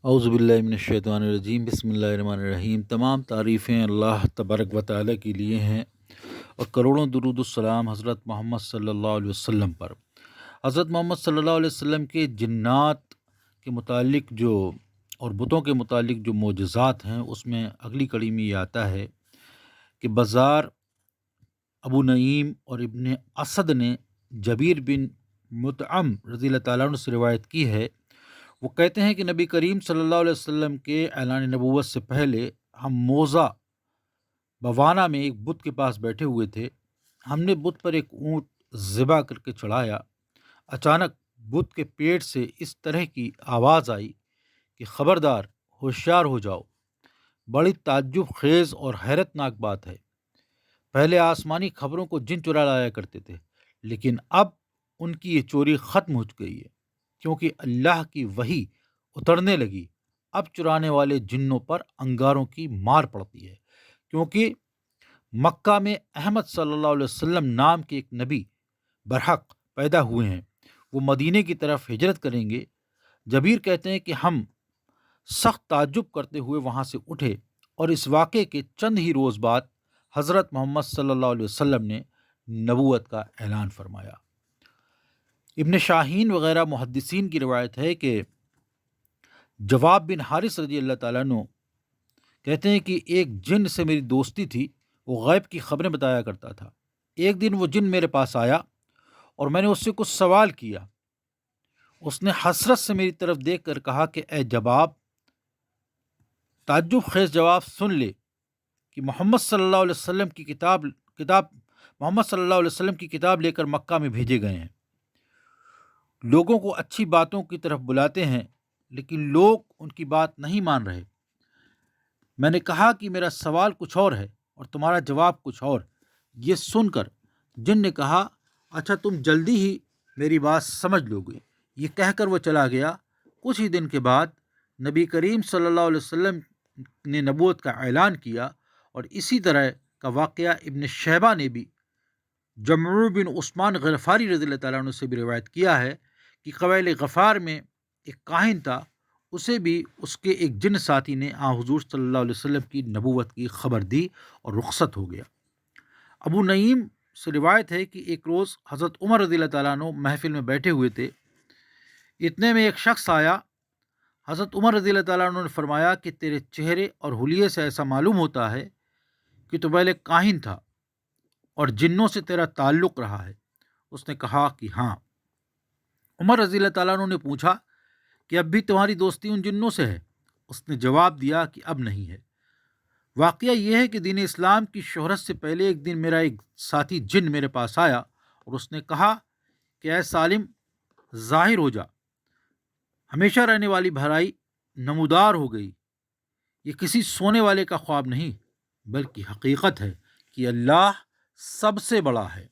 اعوذ باللہ من الشیطان الرجیم، بسم اللہ الرحمن الرحیم۔ تمام تعریفیں اللہ تبارک و تعالیٰ کے لیے ہیں اور کروڑوں درود السلام حضرت محمد صلی اللہ علیہ وسلم پر۔ حضرت محمد صلی اللہ علیہ وسلم کے جنات کے متعلق اور بتوں کے متعلق جو معجزات ہیں، اس میں اگلی کڑی میں یہ آتا ہے کہ بازار ابو نعیم اور ابن اسد نے جبیر بن مطعم رضی اللہ تعالیٰ عنہ سے روایت کی ہے۔ وہ کہتے ہیں کہ نبی کریم صلی اللہ علیہ وسلم کے اعلان نبوت سے پہلے ہم موزہ بوانا میں ایک بت کے پاس بیٹھے ہوئے تھے۔ ہم نے بت پر ایک اونٹ ذبح کر کے چڑھایا۔ اچانک بت کے پیٹ سے اس طرح کی آواز آئی کہ خبردار، ہوشیار ہو جاؤ، بڑی تعجب خیز اور حیرت ناک بات ہے۔ پہلے آسمانی خبروں کو جن چرا لایا کرتے تھے، لیکن اب ان کی یہ چوری ختم ہو گئی ہے، کیونکہ اللہ کی وحی اترنے لگی۔ اب چرانے والے جنوں پر انگاروں کی مار پڑتی ہے، کیونکہ مکہ میں احمد صلی اللہ علیہ وسلم نام کے ایک نبی برحق پیدا ہوئے ہیں۔ وہ مدینے کی طرف ہجرت کریں گے۔ جبیر کہتے ہیں کہ ہم سخت تعجب کرتے ہوئے وہاں سے اٹھے، اور اس واقعے کے چند ہی روز بعد حضرت محمد صلی اللہ علیہ وسلم نے نبوت کا اعلان فرمایا۔ ابن شاہین وغیرہ محدثین کی روایت ہے کہ جواب بن حارث رضی اللہ تعالیٰ عنہ کہتے ہیں کہ ایک جن سے میری دوستی تھی، وہ غیب کی خبریں بتایا کرتا تھا۔ ایک دن وہ جن میرے پاس آیا اور میں نے اس سے کچھ سوال کیا۔ اس نے حسرت سے میری طرف دیکھ کر کہا کہ اے جواب، تعجب خیز جواب سن لے کہ محمد صلی اللہ علیہ وسلم کی کتاب لے کر مکہ میں بھیجے گئے ہیں۔ لوگوں کو اچھی باتوں کی طرف بلاتے ہیں، لیکن لوگ ان کی بات نہیں مان رہے۔ میں نے کہا کہ میرا سوال کچھ اور ہے اور تمہارا جواب کچھ اور۔ یہ سن کر جن نے کہا اچھا، تم جلدی ہی میری بات سمجھ لو گے۔ یہ کہہ کر وہ چلا گیا۔ کچھ ہی دن کے بعد نبی کریم صلی اللہ علیہ وسلم نے نبوت کا اعلان کیا، اور اسی طرح کا واقعہ ابن شیبہ نے بھی جمعہ بن عثمان غفاری رضی اللہ تعالیٰ عنہ سے بھی روایت کیا ہے کہ قبیلہ غفار میں ایک کاہن تھا، اسے بھی اس کے ایک جن ساتھی نے حضور صلی اللہ علیہ وسلم کی نبوت کی خبر دی اور رخصت ہو گیا۔ ابو نعیم سے روایت ہے کہ ایک روز حضرت عمر رضی اللہ تعالیٰ عنہ محفل میں بیٹھے ہوئے تھے۔ اتنے میں ایک شخص آیا۔ حضرت عمر رضی اللہ تعالیٰ عنہ نے فرمایا کہ تیرے چہرے اور حلیے سے ایسا معلوم ہوتا ہے کہ تو پہلے کاہن تھا اور جنوں سے تیرا تعلق رہا ہے۔ اس نے کہا کہ ہاں۔ عمر رضی اللہ تعالیٰ عنہ نے پوچھا کہ اب بھی تمہاری دوستی ان جنوں سے ہے؟ اس نے جواب دیا کہ اب نہیں ہے۔ واقعہ یہ ہے کہ دین اسلام کی شہرت سے پہلے ایک دن میرا ایک ساتھی جن میرے پاس آیا اور اس نے کہا کہ اے سالم، ظاہر ہو جا، ہمیشہ رہنے والی بھلائی نمودار ہو گئی۔ یہ کسی سونے والے کا خواب نہیں، بلکہ حقیقت ہے کہ اللہ سب سے بڑا ہے۔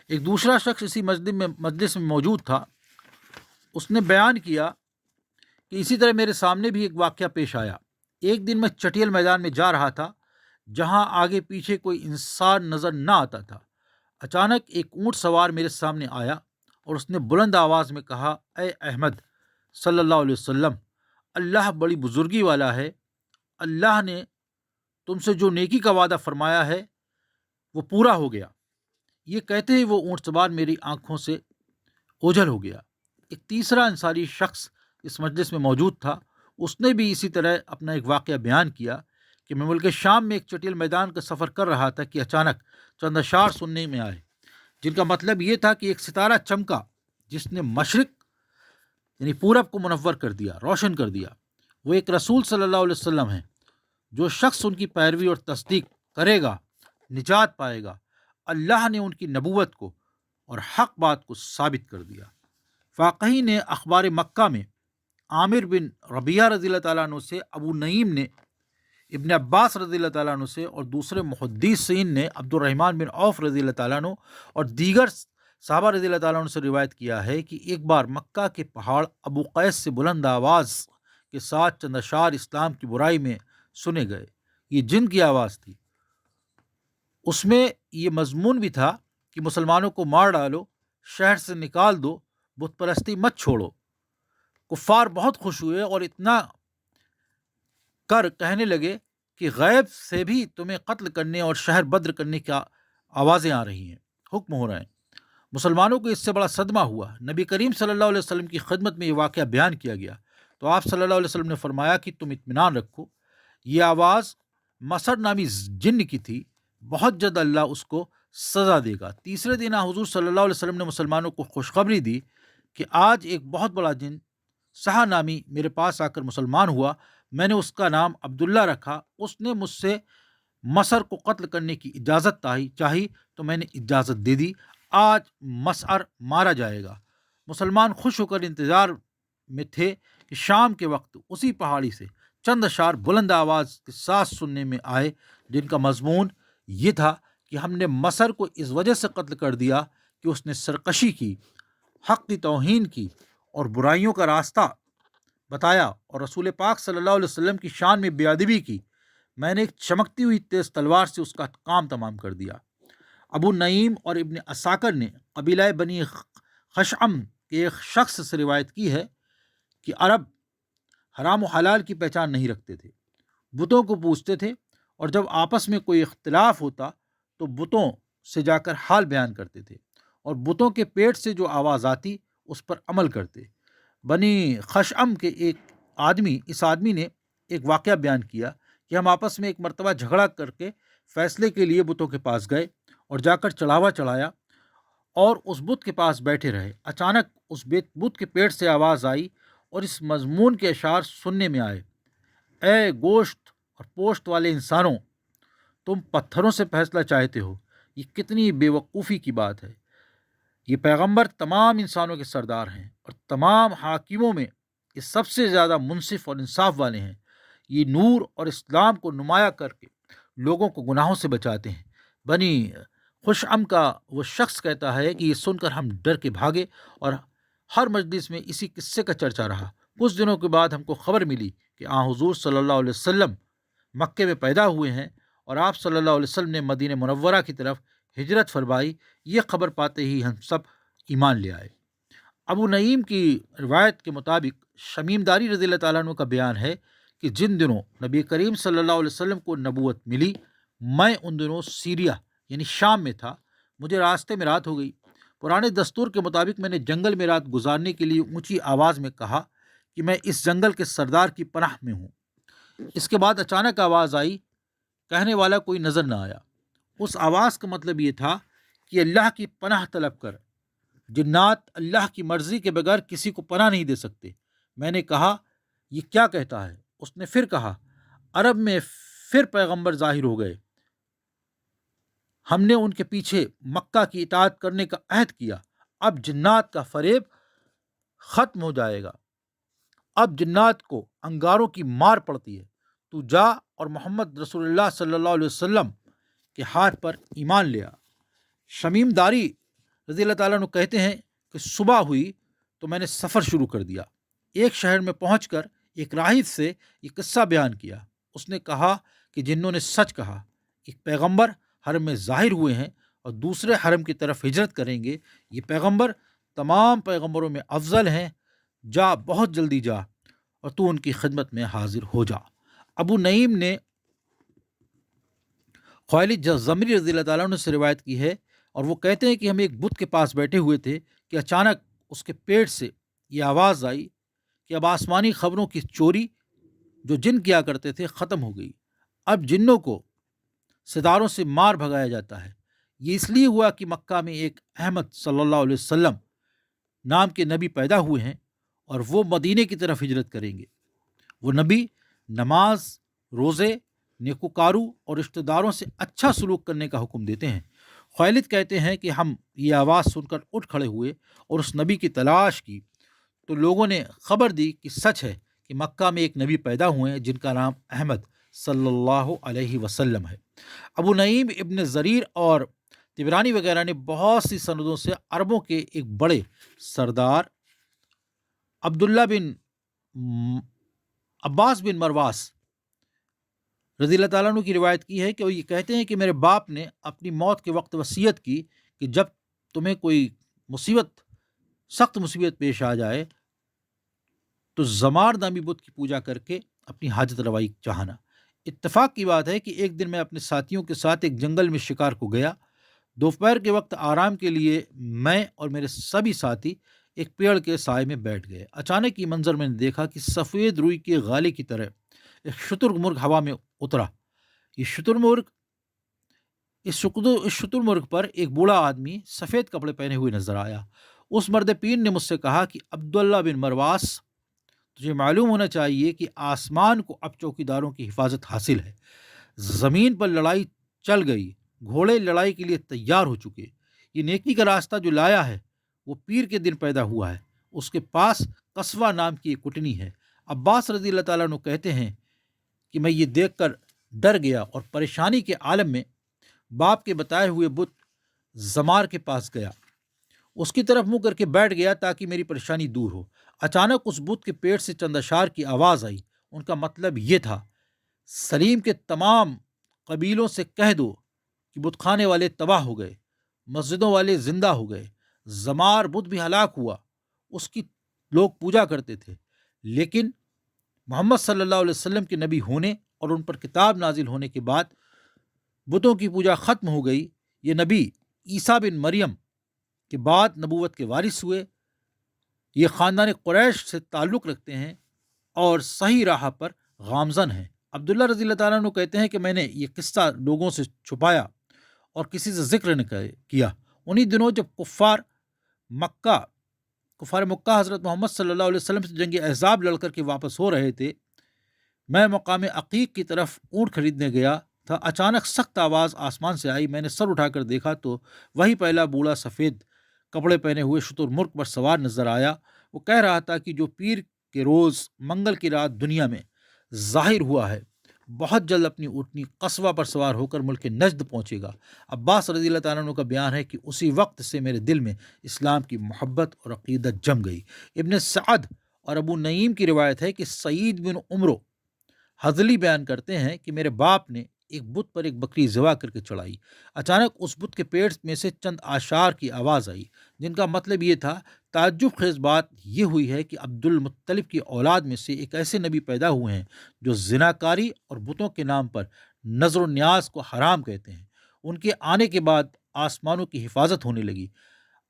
ایک دوسرا شخص اسی مجلس میں موجود تھا۔ اس نے بیان کیا کہ اسی طرح میرے سامنے بھی ایک واقعہ پیش آیا۔ ایک دن میں چٹیل میدان میں جا رہا تھا، جہاں آگے پیچھے کوئی انسان نظر نہ آتا تھا۔ اچانک ایک اونٹ سوار میرے سامنے آیا اور اس نے بلند آواز میں کہا، اے احمد صلی اللہ علیہ وسلم، اللہ بڑی بزرگی والا ہے۔ اللہ نے تم سے جو نیکی کا وعدہ فرمایا ہے وہ پورا ہو گیا۔ یہ کہتے ہی وہ اونٹ سوار میری آنکھوں سے اوجھل ہو گیا۔ ایک تیسرا انصاری شخص اس مجلس میں موجود تھا۔ اس نے بھی اسی طرح اپنا ایک واقعہ بیان کیا کہ میں ملک شام میں ایک چٹیل میدان کا سفر کر رہا تھا کہ اچانک چند اشعار سننے میں آئے، جن کا مطلب یہ تھا کہ ایک ستارہ چمکا جس نے مشرق یعنی پورب کو منور کر دیا، روشن کر دیا۔ وہ ایک رسول صلی اللہ علیہ وسلم ہیں۔ جو شخص ان کی پیروی اور تصدیق کرے گا نجات پائے گا۔ اللہ نے ان کی نبوت کو اور حق بات کو ثابت کر دیا۔ فاقہی نے اخبار مکہ میں عامر بن ربیعہ رضی اللہ تعالیٰ عنہ سے، ابو نعیم نے ابن عباس رضی اللہ تعالیٰ عنہ سے، اور دوسرے محدثین نے عبد الرحمن بن عوف رضی اللہ تعالیٰ عنہ اور دیگر صحابہ رضی اللہ تعالیٰ عنہ سے روایت کیا ہے کہ ایک بار مکہ کے پہاڑ ابو قیس سے بلند آواز کے ساتھ چند اشعار اسلام کی برائی میں سنے گئے۔ یہ جن کی آواز تھی۔ اس میں یہ مضمون بھی تھا کہ مسلمانوں کو مار ڈالو، شہر سے نکال دو، بت پرستی مت چھوڑو۔ کفار بہت خوش ہوئے اور اتنا کر کہنے لگے کہ غیب سے بھی تمہیں قتل کرنے اور شہر بدر کرنے کی آوازیں آ رہی ہیں، حکم ہو رہے ہیں۔ مسلمانوں کو اس سے بڑا صدمہ ہوا۔ نبی کریم صلی اللہ علیہ وسلم کی خدمت میں یہ واقعہ بیان کیا گیا تو آپ صلی اللہ علیہ وسلم نے فرمایا کہ تم اطمینان رکھو، یہ آواز مسر نامی جن کی تھی، بہت جلد اللہ اس کو سزا دے گا۔ تیسرے دن حضور صلی اللہ علیہ وسلم نے مسلمانوں کو خوشخبری دی کہ آج ایک بہت بڑا جن سہا نامی میرے پاس آ کر مسلمان ہوا، میں نے اس کا نام عبداللہ رکھا، اس نے مجھ سے مسر کو قتل کرنے کی اجازت چاہی تو میں نے اجازت دے دی، آج مسعر مارا جائے گا۔ مسلمان خوش ہو کر انتظار میں تھے کہ شام کے وقت اسی پہاڑی سے چند اشعار بلند آواز کے ساتھ سننے میں آئے، جن کا مضمون یہ تھا کہ ہم نے مسر کو اس وجہ سے قتل کر دیا کہ اس نے سرکشی کی، حق کی توہین کی اور برائیوں کا راستہ بتایا اور رسول پاک صلی اللہ علیہ وسلم کی شان میں بے ادبی کی۔ میں نے ایک چمکتی ہوئی تیز تلوار سے اس کا کام تمام کر دیا۔ ابو نعیم اور ابن اساکر نے قبیلہ بنی خشعم کے ایک شخص سے روایت کی ہے کہ عرب حرام و حلال کی پہچان نہیں رکھتے تھے، بتوں کو پوجتے تھے، اور جب آپس میں کوئی اختلاف ہوتا تو بتوں سے جا کر حال بیان کرتے تھے، اور بتوں کے پیٹ سے جو آواز آتی اس پر عمل کرتے۔ بنی خشعم کے اس آدمی نے ایک واقعہ بیان کیا کہ ہم آپس میں ایک مرتبہ جھگڑا کر کے فیصلے کے لیے بتوں کے پاس گئے اور جا کر چڑھاوا چڑھایا اور اس بت کے پاس بیٹھے رہے۔ اچانک اس بت کے پیٹ سے آواز آئی اور اس مضمون کے اشعار سننے میں آئے: اے گوشت اور پوشت والے انسانوں، تم پتھروں سے فیصلہ چاہتے ہو، یہ کتنی بے وقوفی کی بات ہے۔ یہ پیغمبر تمام انسانوں کے سردار ہیں اور تمام حاکموں میں یہ سب سے زیادہ منصف اور انصاف والے ہیں۔ یہ نور اور اسلام کو نمایاں کر کے لوگوں کو گناہوں سے بچاتے ہیں۔ بنی خشعم کا وہ شخص کہتا ہے کہ یہ سن کر ہم ڈر کے بھاگے اور ہر مجلس میں اسی قصے کا چرچا رہا۔ کچھ دنوں کے بعد ہم کو خبر ملی کہ حضور صلی اللہ علیہ وسلم مکے میں پیدا ہوئے ہیں اور آپ صلی اللہ علیہ وسلم نے مدینہ منورہ کی طرف ہجرت فرمائی۔ یہ خبر پاتے ہی ہم سب ایمان لے آئے۔ ابو نعیم کی روایت کے مطابق شمیم داری رضی اللہ تعالیٰ عنہ کا بیان ہے کہ جن دنوں نبی کریم صلی اللہ علیہ وسلم کو نبوت ملی، میں ان دنوں سیریا یعنی شام میں تھا، مجھے راستے میں رات ہو گئی۔ پرانے دستور کے مطابق میں نے جنگل میں رات گزارنے کے لیے اونچی آواز میں کہا کہ میں اس جنگل کے سردار کی پناہ میں ہوں۔ اس کے بعد اچانک آواز آئی، کہنے والا کوئی نظر نہ آیا۔ اس آواز کا مطلب یہ تھا کہ اللہ کی پناہ طلب کر، جنات اللہ کی مرضی کے بغیر کسی کو پناہ نہیں دے سکتے۔ میں نے کہا یہ کیا کہتا ہے؟ اس نے پھر کہا عرب میں پھر پیغمبر ظاہر ہو گئے، ہم نے ان کے پیچھے مکہ کی اطاعت کرنے کا عہد کیا، اب جنات کا فریب ختم ہو جائے گا، اب جنات کو انگاروں کی مار پڑتی ہے، تو جا اور محمد رسول اللہ صلی اللہ علیہ وسلم کے ہاتھ پر ایمان لیا۔ شمیم داری رضی اللہ تعالیٰ عنہ کہتے ہیں کہ صبح ہوئی تو میں نے سفر شروع کر دیا۔ ایک شہر میں پہنچ کر ایک راہب سے یہ قصہ بیان کیا۔ اس نے کہا کہ جنوں نے سچ کہا، ایک پیغمبر حرم میں ظاہر ہوئے ہیں اور دوسرے حرم کی طرف ہجرت کریں گے۔ یہ پیغمبر تمام پیغمبروں میں افضل ہیں، جا بہت جلدی جا اور تو ان کی خدمت میں حاضر ہو جا۔ ابو نعیم نے خالد زمری رضی اللہ تعالیٰ عنہ سے روایت کی ہے اور وہ کہتے ہیں کہ ہم ایک بت کے پاس بیٹھے ہوئے تھے کہ اچانک اس کے پیٹ سے یہ آواز آئی کہ اب آسمانی خبروں کی چوری جو جن کیا کرتے تھے ختم ہو گئی، اب جنوں کو ستاروں سے مار بھگایا جاتا ہے۔ یہ اس لیے ہوا کہ مکہ میں ایک احمد صلی اللہ علیہ وسلم نام کے نبی پیدا ہوئے ہیں اور وہ مدینے کی طرف ہجرت کریں گے۔ وہ نبی نماز، روزے، نیکوکارو اور رشتہ داروں سے اچھا سلوک کرنے کا حکم دیتے ہیں۔ خالد کہتے ہیں کہ ہم یہ آواز سن کر اٹھ کھڑے ہوئے اور اس نبی کی تلاش کی تو لوگوں نے خبر دی کہ سچ ہے کہ مکہ میں ایک نبی پیدا ہوئے ہیں جن کا نام احمد صلی اللہ علیہ وسلم ہے۔ ابو نعیم، ابن زریر اور طبرانی وغیرہ نے بہت سی سندوں سے عربوں کے ایک بڑے سردار عبداللہ بن عباس بن مرواس رضی اللہ تعالیٰ عنہ کی روایت کی ہے کہ وہ یہ کہتے ہیں کہ میرے باپ نے اپنی موت کے وقت وصیت کی کہ جب تمہیں کوئی سخت مصیبت پیش آ جائے تو زمار نامی بت کی پوجا کر کے اپنی حاجت روائی چاہنا۔ اتفاق کی بات ہے کہ ایک دن میں اپنے ساتھیوں کے ساتھ ایک جنگل میں شکار کو گیا۔ دوپہر کے وقت آرام کے لیے میں اور میرے سبھی ساتھی ایک پیڑ کے سائے میں بیٹھ گئے۔ اچانک یہ منظر میں نے دیکھا کہ سفید روئی کے غالے کی طرح ایک شتر مرغ ہوا میں اترا۔ یہ شتر مرغ اس شتر مرغ پر ایک بوڑھا آدمی سفید کپڑے پہنے ہوئے نظر آیا۔ اس مرد پیر نے مجھ سے کہا کہ عبداللہ بن مرواس، تجھے معلوم ہونا چاہیے کہ آسمان کو اب چوکیداروں کی حفاظت حاصل ہے۔ زمین پر لڑائی چل گئی، گھوڑے لڑائی کے لیے تیار ہو چکے۔ یہ نیکی کا راستہ جو لایا ہے وہ پیر کے دن پیدا ہوا ہے۔ اس کے پاس قصوہ نام کی ایک کٹنی ہے۔ عباس رضی اللہ تعالیٰ عنہ کہتے ہیں کہ میں یہ دیکھ کر ڈر گیا اور پریشانی کے عالم میں باپ کے بتائے ہوئے بت زمار کے پاس گیا، اس کی طرف منہ کر کے بیٹھ گیا تاکہ میری پریشانی دور ہو۔ اچانک اس بت کے پیٹ سے چند اشعار کی آواز آئی۔ ان کا مطلب یہ تھا، سلیم کے تمام قبیلوں سے کہہ دو کہ بت خانے والے تباہ ہو گئے، مسجدوں والے زندہ ہو گئے، زمار بت بھی ہلاک ہوا، اس کی لوگ پوجا کرتے تھے، لیکن محمد صلی اللہ علیہ وسلم کے نبی ہونے اور ان پر کتاب نازل ہونے کے بعد بتوں کی پوجا ختم ہو گئی۔ یہ نبی عیسیٰ بن مریم کے بعد نبوت کے وارث ہوئے۔ یہ خاندان قریش سے تعلق رکھتے ہیں اور صحیح راہ پر گامزن ہیں۔ عبداللہ رضی اللہ تعالیٰ عنہ کہتے ہیں کہ میں نے یہ قصہ لوگوں سے چھپایا اور کسی سے ذکر نہ کیا۔ انہی دنوں جب کفار مکہ حضرت محمد صلی اللہ علیہ وسلم سے جنگ احزاب لڑ کر کے واپس ہو رہے تھے، میں مقام عقیق کی طرف اونٹ خریدنے گیا تھا۔ اچانک سخت آواز آسمان سے آئی۔ میں نے سر اٹھا کر دیکھا تو وہی پہلا بوڑھا سفید کپڑے پہنے ہوئے شتر مرغ پر سوار نظر آیا۔ وہ کہہ رہا تھا کہ جو پیر کے روز منگل کی رات دنیا میں ظاہر ہوا ہے، بہت جلد اپنی اونٹنی قصوہ پر سوار ہو کر ملک نجد پہنچے گا۔ عباس رضی اللہ تعالیٰ عنہ کا بیان ہے کہ اسی وقت سے میرے دل میں اسلام کی محبت اور عقیدت جم گئی۔ ابن سعد اور ابو نعیم کی روایت ہے کہ سعید بن عمرو حضلی بیان کرتے ہیں کہ میرے باپ نے ایک بت پر ایک بکری ذبح کر کے چڑھائی۔ اچانک اس بت کے پیٹ میں سے چند آشار کی آواز آئی، جن کا مطلب یہ تھا، تعجب خیز بات یہ ہوئی ہے کہ عبد المطلب کی اولاد میں سے ایک ایسے نبی پیدا ہوئے ہیں جو زناکاری اور بتوں کے نام پر نظر و نیاز کو حرام کہتے ہیں۔ ان کے آنے کے بعد آسمانوں کی حفاظت ہونے لگی،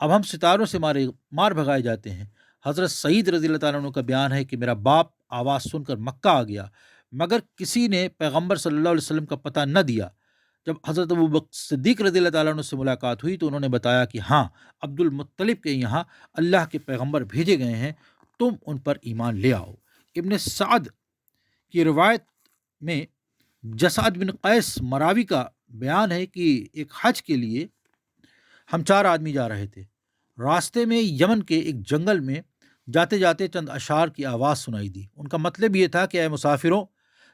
اب ہم ستاروں سے مار بھگائے جاتے ہیں۔ حضرت سعید رضی اللہ تعالیٰ عنہ کا بیان ہے کہ میرا باپ آواز سن کر مکہ آ گیا، مگر کسی نے پیغمبر صلی اللہ علیہ وسلم کا پتہ نہ دیا۔ جب حضرت ابوبکر صدیق رضی اللہ تعالیٰ عنہ سے ملاقات ہوئی تو انہوں نے بتایا کہ ہاں، عبد المطلب کے یہاں اللہ کے پیغمبر بھیجے گئے ہیں، تم ان پر ایمان لے آؤ۔ ابن سعد کی روایت میں جسعد بن قیس مراوی کا بیان ہے کہ ایک حج کے لیے ہم 4 آدمی جا رہے تھے۔ راستے میں یمن کے ایک جنگل میں جاتے جاتے چند اشعار کی آواز سنائی دی۔ ان کا مطلب یہ تھا کہ اے مسافروں،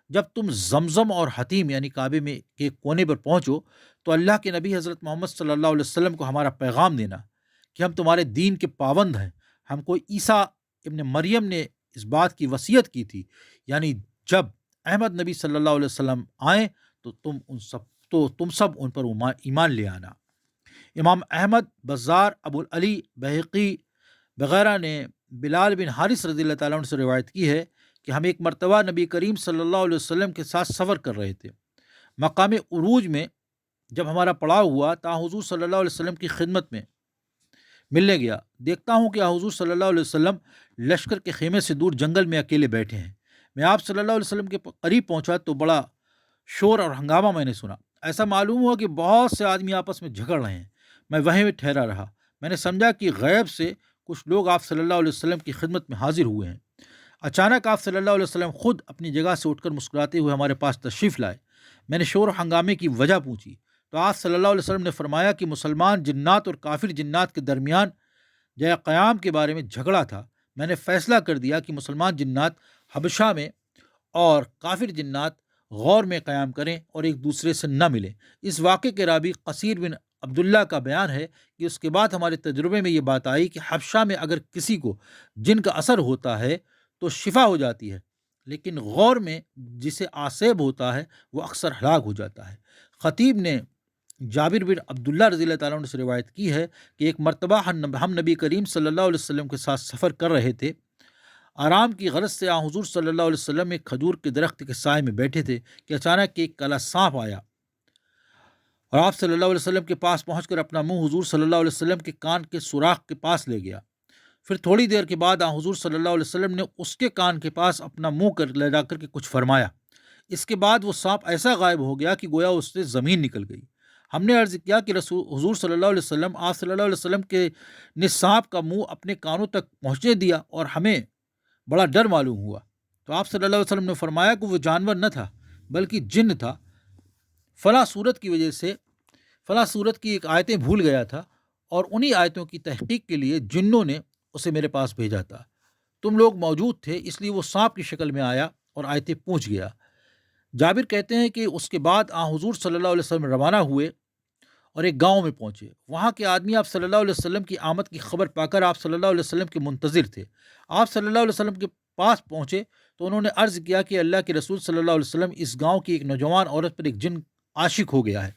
جب تم زمزم اور حتیم یعنی کعبے میں کے کونے پر پہنچو تو اللہ کے نبی حضرت محمد صلی اللہ علیہ وسلم کو ہمارا پیغام دینا کہ ہم تمہارے دین کے پابند ہیں۔ ہم کو عیسیٰ ابن مریم نے اس بات کی وصیت کی تھی، یعنی جب احمد نبی صلی اللہ علیہ وسلم آئیں تو تم سب ان پر ایمان لے آنا۔ امام احمد، بزار، ابو العلی، بہقی وغیرہ نے بلال بن حارث رضی اللہ تعالیٰ عنہ سے روایت کی ہے کہ ہم ایک مرتبہ نبی کریم صلی اللہ علیہ وسلم کے ساتھ سفر کر رہے تھے۔ مقام عروج میں جب ہمارا پڑاؤ ہوا تا حضور صلی اللہ علیہ وسلم کی خدمت میں ملنے گیا۔ دیکھتا ہوں کہ حضور صلی اللہ علیہ وسلم لشکر کے خیمے سے دور جنگل میں اکیلے بیٹھے ہیں۔ میں آپ صلی اللہ علیہ وسلم کے قریب پہنچا تو بڑا شور اور ہنگامہ میں نے سنا۔ ایسا معلوم ہوا کہ بہت سے آدمی آپس میں جھگڑ رہے ہیں۔ میں وہیں ٹھہرا رہا۔ میں نے سمجھا کہ غیب سے کچھ لوگ آپ صلی اللہ علیہ وسلم کی خدمت میں حاضر ہوئے ہیں۔ اچانک آپ صلی اللہ علیہ وسلم خود اپنی جگہ سے اٹھ کر مسکراتے ہوئے ہمارے پاس تشریف لائے۔ میں نے شور و ہنگامے کی وجہ پوچھی تو آپ صلی اللہ علیہ وسلم نے فرمایا کہ مسلمان جنات اور کافر جنات کے درمیان جائے قیام کے بارے میں جھگڑا تھا۔ میں نے فیصلہ کر دیا کہ مسلمان جنات حبشہ میں اور کافر جنات غور میں قیام کریں اور ایک دوسرے سے نہ ملیں۔ اس واقعے کے راوی قصیر بن عبداللہ کا بیان ہے کہ اس کے بعد ہمارے تجربے میں یہ بات آئی کہ حبشہ میں اگر کسی کو جن کا اثر ہوتا ہے تو شفا ہو جاتی ہے، لیکن غور میں جسے آسیب ہوتا ہے وہ اکثر ہلاک ہو جاتا ہے۔ خطیب نے جابر بن عبداللہ رضی اللہ تعالیٰ عنہ سے روایت کی ہے کہ ایک مرتبہ ہم نبی کریم صلی اللہ علیہ وسلم کے ساتھ سفر کر رہے تھے۔ آرام کی غرض سے حضور صلی اللہ علیہ وسلم ایک کھجور کے درخت کے سائے میں بیٹھے تھے کہ اچانک ایک کالا سانپ آیا اور آپ صلی اللہ علیہ وسلم کے پاس پہنچ کر اپنا منہ حضور صلی اللہ علیہ وسلم کے کان کے سوراخ کے پاس لے گیا۔ پھر تھوڑی دیر کے بعد حضور صلی اللہ علیہ وسلم نے اس کے کان کے پاس اپنا منہ لے جا کر کے کچھ فرمایا۔ اس کے بعد وہ سانپ ایسا غائب ہو گیا کہ گویا اس سے زمین نکل گئی۔ ہم نے عرض کیا کہ حضور صلی اللہ علیہ وسلم، آپ صلی اللہ علیہ وسلم کے نے سانپ کا منہ اپنے کانوں تک پہنچنے دیا اور ہمیں بڑا ڈر معلوم ہوا۔ تو آپ صلی اللہ علیہ وسلم نے فرمایا کہ وہ جانور نہ تھا بلکہ جن تھا، فلاں صورت کی وجہ سے فلاں صورت کی ایک آیتیں بھول گیا تھا اور انہی آیتوں کی تحقیق کے لیے جنوں نے اسے میرے پاس بھیجا تھا۔ تم لوگ موجود تھے اس لیے وہ سانپ کی شکل میں آیا اور آیتیں پوچھ گیا۔ جابر کہتے ہیں کہ اس کے بعد حضور صلی اللہ علیہ وسلم روانہ ہوئے اور ایک گاؤں میں پہنچے۔ وہاں کے آدمی آپ صلی اللہ علیہ وسلم کی آمد کی خبر پا کر آپ صلی اللہ علیہ وسلم کے منتظر تھے۔ آپ صلی اللہ علیہ وسلم کے پاس پہنچے تو انہوں نے عرض کیا کہ اللہ کے رسول صلی اللہ علیہ وسلم، اس گاؤں کی ایک نوجوان عورت پر ایک جن عاشق ہو گیا ہے،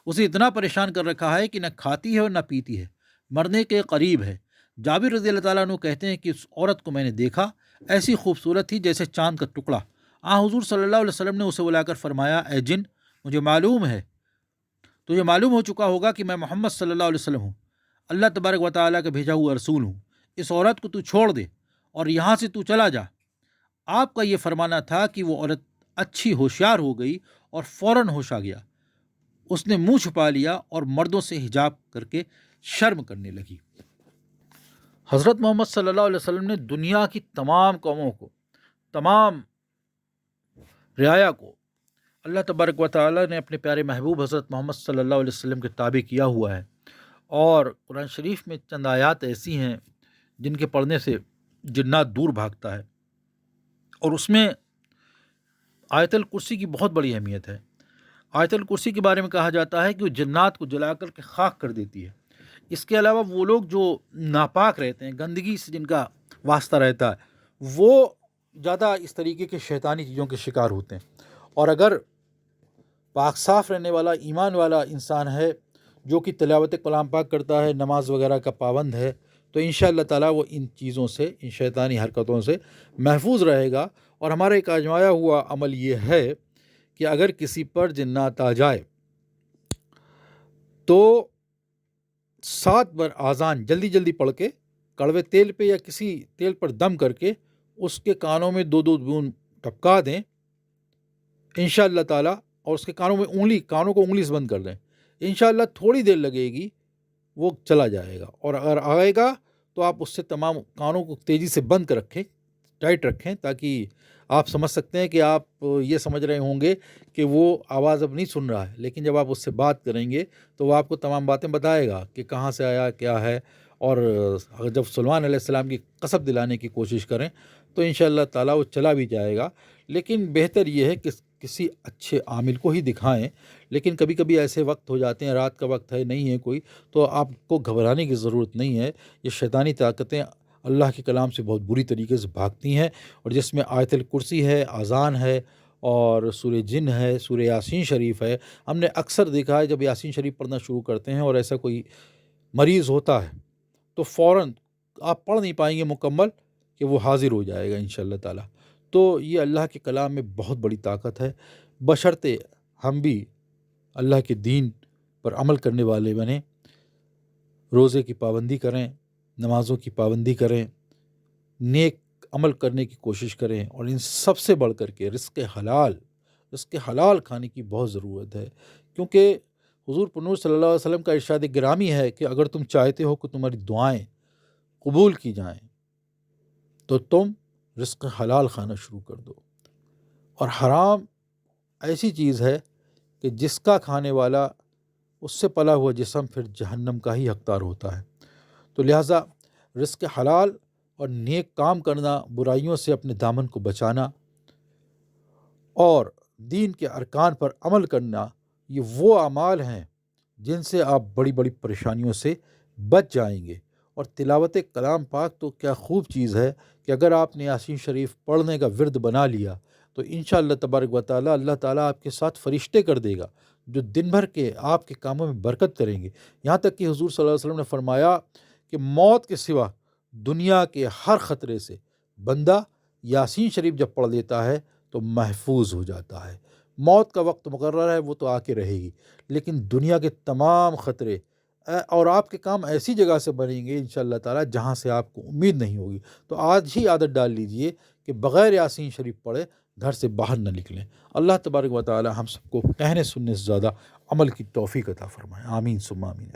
اسے اتنا پریشان کر رکھا ہے کہ نہ کھاتی ہے اور نہ پیتی ہے، مرنے کے قریب ہے۔ جابر رضی اللہ تعالیٰ عنہ کہتے ہیں کہ اس عورت کو میں نے دیکھا، ایسی خوبصورت تھی جیسے چاند کا ٹکڑا۔ حضور صلی اللہ علیہ وسلم نے اسے بلا کر فرمایا، اے جن، تجھے معلوم ہو چکا ہوگا کہ میں محمد صلی اللہ علیہ وسلم ہوں، اللہ تبارک و تعالیٰ کا بھیجا ہوا رسول ہوں۔ اس عورت کو تو چھوڑ دے اور یہاں سے تو چلا جا۔ آپ کا یہ فرمانا تھا کہ وہ عورت اچھی ہوشیار ہو گئی اور فوراً ہوش آ گیا۔ اس نے منہ چھپا لیا اور مردوں سے حجاب کر کے شرم کرنے لگی۔ حضرت محمد صلی اللہ علیہ وسلم نے دنیا کی تمام قوموں کو، تمام رعایا کو اللہ تبارک و تعالیٰ نے اپنے پیارے محبوب حضرت محمد صلی اللہ علیہ وسلم کے تابع کیا ہوا ہے، اور قرآن شریف میں چند آیات ایسی ہیں جن کے پڑھنے سے جنات دور بھاگتا ہے، اور اس میں آیت الکرسی کی بہت بڑی اہمیت ہے۔ آیت الکرسی کے بارے میں کہا جاتا ہے کہ وہ جنات کو جلا کر کے خاک کر دیتی ہے۔ اس کے علاوہ وہ لوگ جو ناپاک رہتے ہیں، گندگی سے جن کا واسطہ رہتا ہے، وہ زیادہ اس طریقے کے شیطانی چیزوں کے شکار ہوتے ہیں۔ اور اگر پاک صاف رہنے والا ایمان والا انسان ہے جو کہ تلاوت کلام پاک کرتا ہے، نماز وغیرہ کا پابند ہے، تو انشاءاللہ تعالیٰ وہ ان چیزوں سے، ان شیطانی حرکتوں سے محفوظ رہے گا۔ اور ہمارا ایک آزمایا ہوا عمل یہ ہے کہ اگر کسی پر جنات آ جائے تو 7 بار آذان جلدی جلدی پڑھ کے کڑوے تیل پہ یا کسی تیل پر دم کر کے اس کے کانوں میں 2 بوند ٹپکا دیں انشاءاللہ تعالیٰ، اور اس کے کانوں کو انگلی سے بند کر دیں۔ انشاءاللہ تھوڑی دیر لگے گی، وہ چلا جائے گا، اور اگر آئے گا تو آپ اس سے تمام کانوں کو تیزی سے بند کر رکھیں، ٹائٹ رکھیں، تاکہ آپ سمجھ سکتے ہیں کہ آپ یہ سمجھ رہے ہوں گے کہ وہ آواز اب نہیں سن رہا ہے، لیکن جب آپ اس سے بات کریں گے تو وہ آپ کو تمام باتیں بتائے گا کہ کہاں سے آیا، کیا ہے۔ اور جب سلیمان علیہ السلام کی قسم دلانے کی کوشش کریں تو انشاءاللہ تعالیٰ وہ چلا بھی جائے گا۔ لیکن بہتر یہ ہے کہ کسی اچھے عامل کو ہی دکھائیں۔ لیکن کبھی کبھی ایسے وقت ہو جاتے ہیں، رات کا وقت ہے، نہیں ہے کوئی، تو آپ کو گھبرانے کی ضرورت نہیں ہے۔ یہ شیطانی طاقتیں اللہ کے کلام سے بہت بری طریقے سے بھاگتی ہیں، اور جس میں آیت الکرسی ہے، اذان ہے، اور سورہ جن ہے، سورہ یاسین شریف ہے۔ ہم نے اکثر دیکھا ہے جب یاسین شریف پڑھنا شروع کرتے ہیں اور ایسا کوئی مریض ہوتا ہے تو فوراً آپ پڑھ نہیں پائیں گے مکمل کہ وہ حاضر ہو جائے گا انشاءاللہ تعالیٰ۔ تو یہ اللہ کے کلام میں بہت بڑی طاقت ہے، بشرطے ہم بھی اللہ کے دین پر عمل کرنے والے بنیں، روزے کی پابندی کریں، نمازوں کی پابندی کریں، نیک عمل کرنے کی کوشش کریں، اور ان سب سے بڑھ کر کے رزق حلال کھانے کی بہت ضرورت ہے، کیونکہ حضور پنور صلی اللہ علیہ وسلم کا ارشاد گرامی ہے کہ اگر تم چاہتے ہو کہ تمہاری دعائیں قبول کی جائیں تو تم رزق حلال کھانا شروع کر دو۔ اور حرام ایسی چیز ہے کہ جس کا کھانے والا، اس سے پلا ہوا جسم پھر جہنم کا ہی حقدار ہوتا ہے۔ تو لہٰذا رزق حلال اور نیک کام کرنا، برائیوں سے اپنے دامن کو بچانا، اور دین کے ارکان پر عمل کرنا، یہ وہ اعمال ہیں جن سے آپ بڑی بڑی پریشانیوں سے بچ جائیں گے۔ اور تلاوت کلام پاک تو کیا خوب چیز ہے کہ اگر آپ نے یاسین شریف پڑھنے کا ورد بنا لیا تو انشاءاللہ تبارک و تعالیٰ اللہ تعالیٰ آپ کے ساتھ فرشتے کر دے گا جو دن بھر کے آپ کے کاموں میں برکت کریں گے۔ یہاں تک کہ حضور صلی اللہ علیہ وسلم نے فرمایا کہ موت کے سوا دنیا کے ہر خطرے سے بندہ یاسین شریف جب پڑھ لیتا ہے تو محفوظ ہو جاتا ہے۔ موت کا وقت مقرر ہے، وہ تو آ کے رہے گی، لیکن دنیا کے تمام خطرے اور آپ کے کام ایسی جگہ سے بنیں گے انشاءاللہ تعالیٰ جہاں سے آپ کو امید نہیں ہوگی۔ تو آج ہی عادت ڈال لیجئے کہ بغیر یاسین شریف پڑھے گھر سے باہر نہ نکلیں۔ اللہ تبارک و تعالیٰ ہم سب کو کہنے سننے سے زیادہ عمل کی توفیق عطا فرمائے، آمین ثم آمین۔